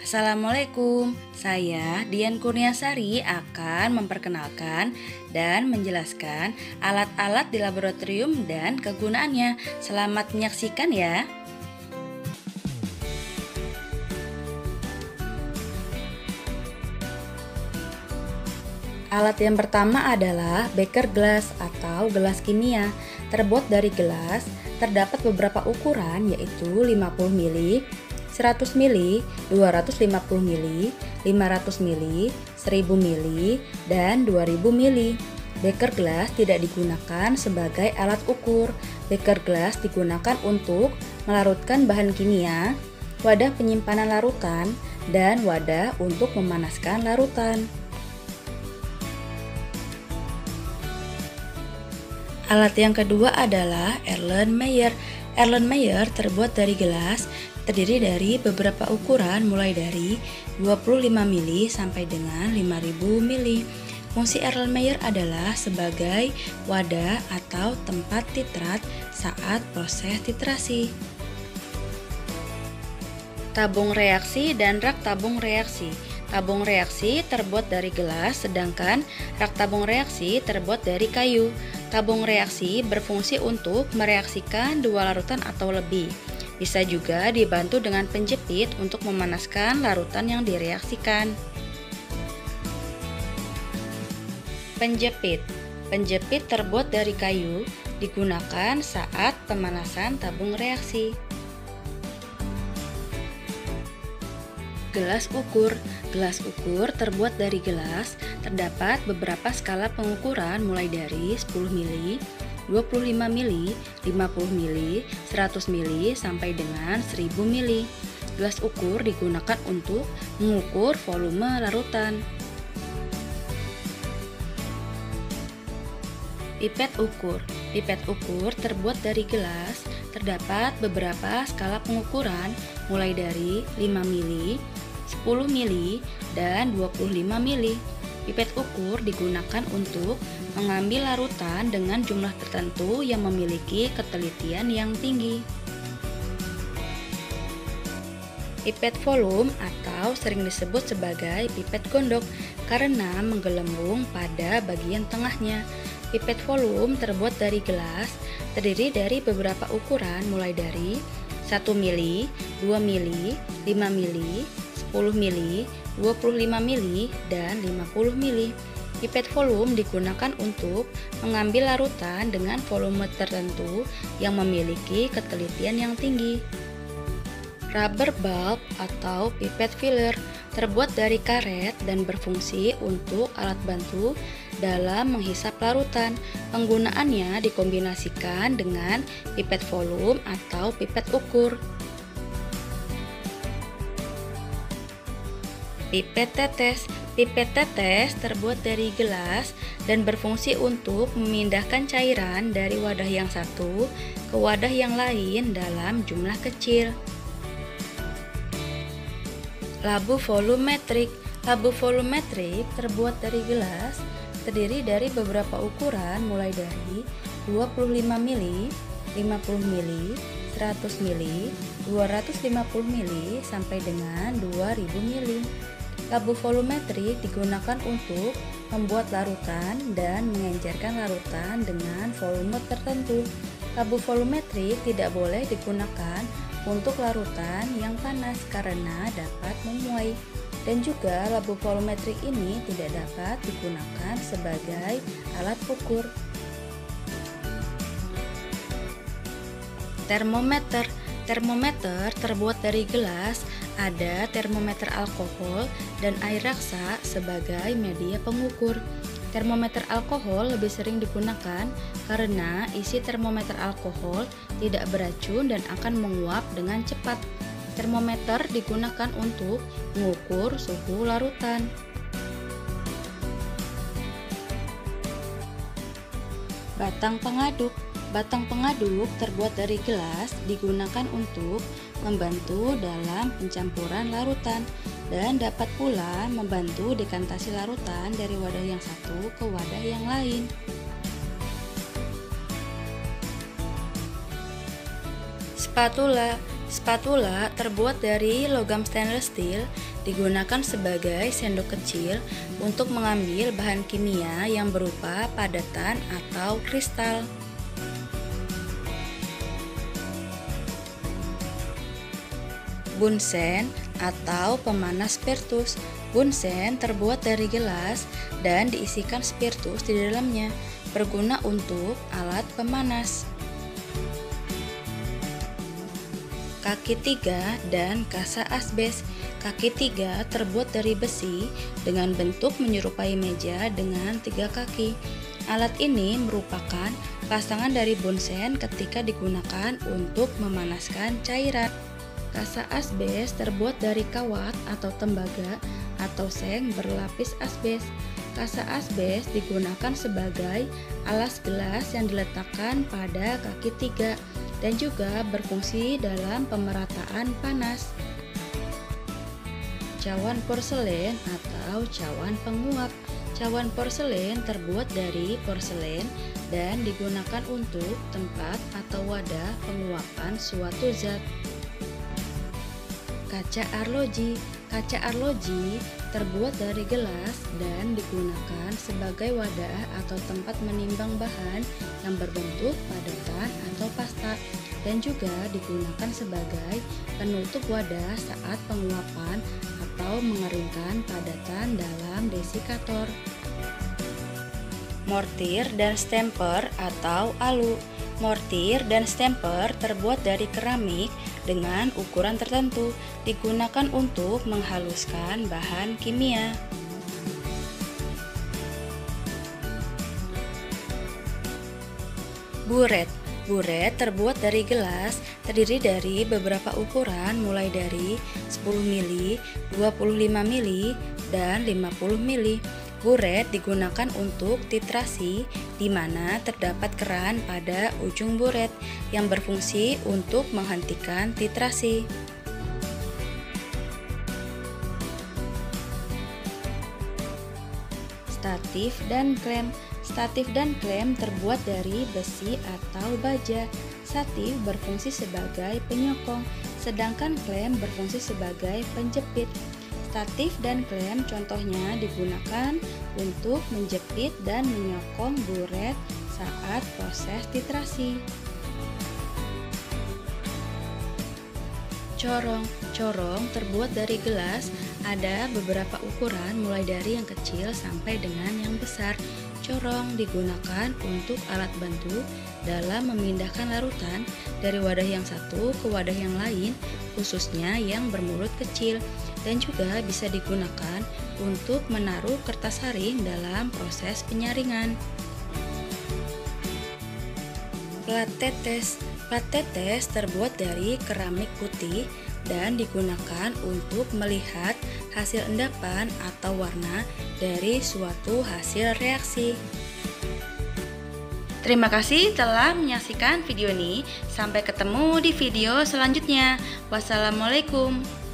Assalamualaikum, saya Dian Kurniasari akan memperkenalkan dan menjelaskan alat-alat di laboratorium dan kegunaannya. Selamat menyaksikan ya. Alat yang pertama adalah beker gelas atau gelas kimia. Terbuat dari gelas, terdapat beberapa ukuran yaitu 50 ml, 100 ml, 250 ml, 500 ml, 1000 ml, dan 2000 ml. Beker gelas tidak digunakan sebagai alat ukur. Beker gelas digunakan untuk melarutkan bahan kimia, wadah penyimpanan larutan, dan wadah untuk memanaskan larutan. Alat yang kedua adalah Erlenmeyer. Erlenmeyer terbuat dari gelas, terdiri dari beberapa ukuran mulai dari 25 ml sampai dengan 5000 ml. Fungsi Erlenmeyer adalah sebagai wadah atau tempat titrat saat proses titrasi. Tabung reaksi dan rak tabung reaksi. Tabung reaksi terbuat dari gelas, sedangkan rak tabung reaksi terbuat dari kayu. Tabung reaksi berfungsi untuk mereaksikan dua larutan atau lebih. Bisa juga dibantu dengan penjepit untuk memanaskan larutan yang direaksikan. Penjepit. Penjepit terbuat dari kayu, digunakan saat pemanasan tabung reaksi. Gelas ukur. Gelas ukur terbuat dari gelas, terdapat beberapa skala pengukuran mulai dari 10 ml, 25 ml, 50 ml, 100 ml, sampai dengan 1000 ml. Gelas ukur digunakan untuk mengukur volume larutan. Pipet ukur. Pipet ukur terbuat dari gelas, terdapat beberapa skala pengukuran mulai dari 5 ml, 10 ml, dan 25 ml. Pipet ukur digunakan untuk mengambil larutan dengan jumlah tertentu yang memiliki ketelitian yang tinggi. Pipet volume atau sering disebut sebagai pipet gondok karena menggelembung pada bagian tengahnya. Pipet volume terbuat dari gelas, terdiri dari beberapa ukuran mulai dari 1 ml, 2 ml, 5 ml, 10 ml, 25 ml, dan 50 ml. Pipet volume digunakan untuk mengambil larutan dengan volume tertentu yang memiliki ketelitian yang tinggi. Rubber bulb atau pipet filler terbuat dari karet dan berfungsi untuk alat bantu dalam menghisap larutan. Penggunaannya dikombinasikan dengan pipet volume atau pipet ukur. Pipet tetes. Pipet tetes terbuat dari gelas dan berfungsi untuk memindahkan cairan dari wadah yang satu ke wadah yang lain dalam jumlah kecil. Labu volumetrik. Labu volumetrik terbuat dari gelas, terdiri dari beberapa ukuran mulai dari 25 ml, 50 ml, 100 ml, 250 ml, sampai dengan 2000 ml. Labu volumetrik digunakan untuk membuat larutan dan mengencerkan larutan dengan volume tertentu. Labu volumetrik tidak boleh digunakan untuk larutan yang panas karena dapat memuai. Dan juga labu volumetrik ini tidak dapat digunakan sebagai alat ukur. Termometer. Termometer terbuat dari gelas, ada termometer alkohol dan air raksa sebagai media pengukur. Termometer alkohol lebih sering digunakan karena isi termometer alkohol tidak beracun dan akan menguap dengan cepat. Termometer digunakan untuk mengukur suhu larutan. Batang pengaduk. Batang pengaduk terbuat dari gelas digunakan untuk membantu dalam pencampuran larutan dan dapat pula membantu dekantasi larutan dari wadah yang satu ke wadah yang lain. Spatula. Spatula terbuat dari logam stainless steel digunakan sebagai sendok kecil untuk mengambil bahan kimia yang berupa padatan atau kristal. Bunsen atau pemanas spiritus. Bunsen terbuat dari gelas dan diisikan spiritus di dalamnya, berguna untuk alat pemanas. Kaki tiga dan kasa asbes. Kaki tiga terbuat dari besi dengan bentuk menyerupai meja dengan 3 kaki. Alat ini merupakan pasangan dari bunsen ketika digunakan untuk memanaskan cairan. Kasa asbes terbuat dari kawat atau tembaga atau seng berlapis asbes. Kasa asbes digunakan sebagai alas gelas yang diletakkan pada kaki tiga dan juga berfungsi dalam pemerataan panas. Cawan porselen atau cawan penguap. Cawan porselen terbuat dari porselen dan digunakan untuk tempat atau wadah penguapan suatu zat. Kaca arloji. Kaca arloji terbuat dari gelas dan digunakan sebagai wadah atau tempat menimbang bahan yang berbentuk padatan atau pasta dan juga digunakan sebagai penutup wadah saat penguapan atau mengeringkan padatan dalam desikator. Mortir dan stemper atau alu. Mortir dan stemper terbuat dari keramik dengan ukuran tertentu, digunakan untuk menghaluskan bahan kimia. Buret. Buret terbuat dari gelas, terdiri dari beberapa ukuran mulai dari 10 mili, 25 mili, dan 50 mili. Buret digunakan untuk titrasi, di mana terdapat keran pada ujung buret yang berfungsi untuk menghentikan titrasi. Statif dan klem. Statif dan klem terbuat dari besi atau baja. Statif berfungsi sebagai penyokong, sedangkan klem berfungsi sebagai penjepit. Statif dan klem contohnya digunakan untuk menjepit dan menyokong buret saat proses titrasi. Corong. Corong terbuat dari gelas, ada beberapa ukuran mulai dari yang kecil sampai dengan yang besar. Corong digunakan untuk alat bantu dalam memindahkan larutan dari wadah yang satu ke wadah yang lain, khususnya yang bermulut kecil, dan juga bisa digunakan untuk menaruh kertas saring dalam proses penyaringan. Plat tetes. Plat tetes terbuat dari keramik putih dan digunakan untuk melihat hasil endapan atau warna dari suatu hasil reaksi. Terima kasih telah menyaksikan video ini. Sampai ketemu di video selanjutnya. Wassalamualaikum.